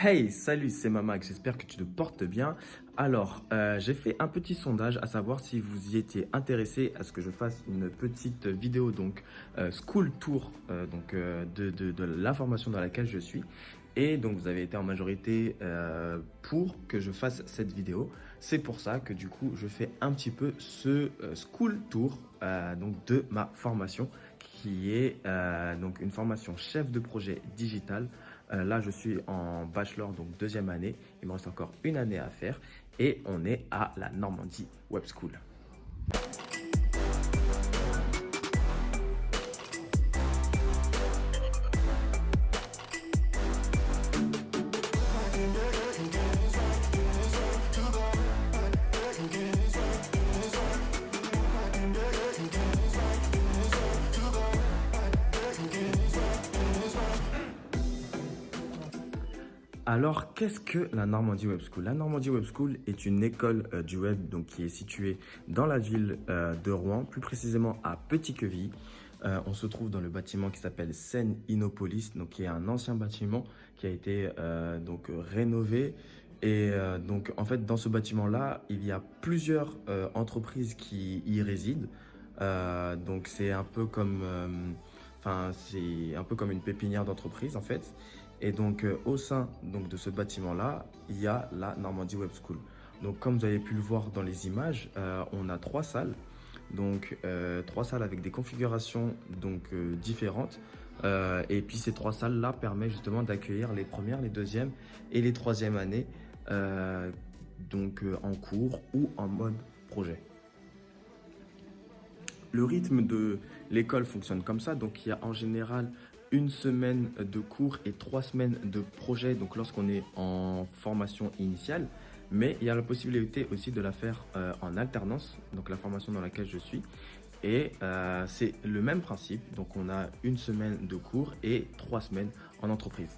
Hey, salut, c'est Mamac, j'espère que tu te portes bien. Alors, j'ai fait un petit sondage à savoir si vous y étiez intéressé à ce que je fasse une petite vidéo, donc school tour de la formation dans laquelle je suis. Et donc, vous avez été en majorité pour que je fasse cette vidéo. C'est pour ça que du coup, je fais un petit peu ce school tour donc de ma formation qui est donc une formation chef de projet digital. Là, je suis en bachelor, donc deuxième année. Il me reste encore une année à faire et on est à la Normandie Web School. Alors, qu'est-ce que la Normandie Web School? La Normandie Web School est une école du web donc, qui est située dans la ville de Rouen, plus précisément à Petit-Quevilly. On se trouve dans le bâtiment qui s'appelle Seine Innopolis, donc qui est un ancien bâtiment qui a été rénové. Et donc, en fait, dans ce bâtiment-là, il y a plusieurs entreprises qui y résident. Donc, c'est un peu comme, c'est un peu comme une pépinière d'entreprise, en fait. Et donc, au sein donc, de ce bâtiment-là, il y a la Normandie Web School. Donc, comme vous avez pu le voir dans les images, on a trois salles. Donc, trois salles avec des configurations donc, différentes. Et puis, ces trois salles-là permettent justement d'accueillir les premières, les deuxièmes et les troisièmes années en cours ou en mode projet. Le rythme de l'école fonctionne comme ça. Donc, il y a en général une semaine de cours et 3 semaines de projet, donc lorsqu'on est en formation initiale. Mais il y a la possibilité aussi de la faire en alternance, donc la formation dans laquelle je suis. Et c'est le même principe, donc on a une semaine de cours et 3 semaines en entreprise.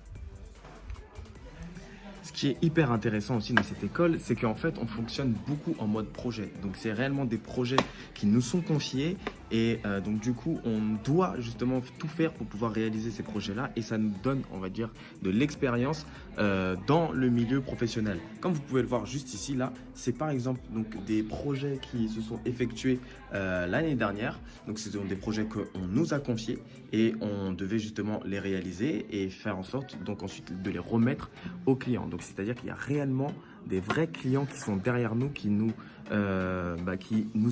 Ce qui est hyper intéressant aussi dans cette école, c'est qu'en fait, on fonctionne beaucoup en mode projet. Donc, c'est réellement des projets qui nous sont confiés. Et donc, du coup, on doit justement tout faire pour pouvoir réaliser ces projets-là. Et ça nous donne, on va dire, de l'expérience dans le milieu professionnel. Comme vous pouvez le voir juste ici, là, c'est par exemple donc, des projets qui se sont effectués l'année dernière. Donc, ce sont des projets qu'on nous a confiés et on devait justement les réaliser et faire en sorte donc ensuite de les remettre aux clients. Donc, c'est-à-dire qu'il y a réellement des vrais clients qui sont derrière nous, qui nous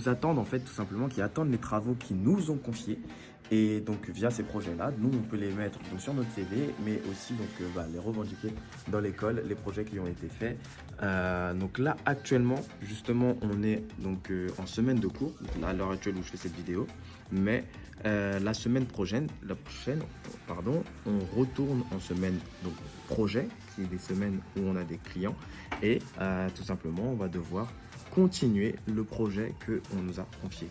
attendent en fait tout simplement, qui attendent les travaux qu'ils nous ont confiés. Et donc via ces projets-là, nous on peut les mettre donc, sur notre CV, mais aussi les revendiquer dans l'école, les projets qui ont été faits. Donc là actuellement, justement, on est donc en semaine de cours, à l'heure actuelle où je fais cette vidéo, mais la prochaine, on retourne en semaine donc projet, qui est des semaines où on a des clients, et tout simplement on va devoir continuer le projet qu'on nous a confié.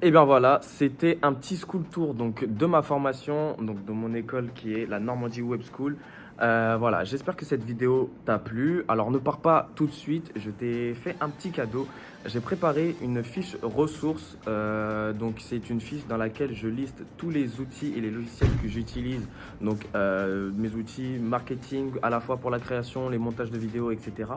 Et bien voilà, c'était un petit school tour donc, de ma formation, donc de mon école qui est la Normandie Web School. Voilà, j'espère que cette vidéo t'a plu. Alors ne pars pas tout de suite, je t'ai fait un petit cadeau. J'ai préparé une fiche ressources, donc c'est une fiche dans laquelle je liste tous les outils et les logiciels que j'utilise. Donc mes outils marketing à la fois pour la création, les montages de vidéos, etc.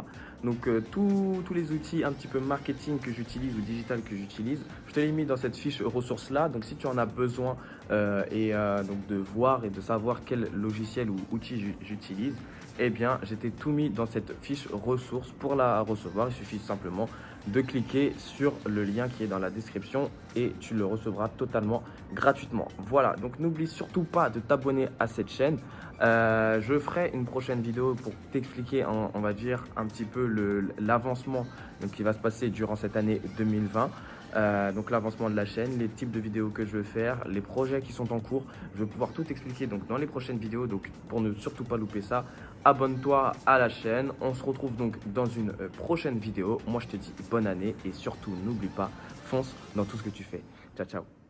Donc tous les outils un petit peu marketing que j'utilise ou digital que j'utilise, je te l'ai mis dans cette fiche ressources là. Donc si tu en as besoin donc de voir et de savoir quel logiciel ou outil j'utilise, eh bien j'étais tout mis dans cette fiche ressources. Pour la recevoir, il suffit simplement de cliquer sur le lien qui est dans la description et tu le recevras totalement gratuitement. Voilà, donc n'oublie surtout pas de t'abonner à cette chaîne. Je ferai une prochaine vidéo pour t'expliquer, on va dire, un petit peu l'avancement qui va se passer durant cette année 2020. Donc l'avancement de la chaîne, les types de vidéos que je vais faire, les projets qui sont en cours. Je vais pouvoir tout expliquer donc dans les prochaines vidéos. Donc pour ne surtout pas louper ça, abonne-toi à la chaîne. On se retrouve donc dans une prochaine vidéo. Moi je te dis bonne année et surtout n'oublie pas, fonce dans tout ce que tu fais. Ciao ciao.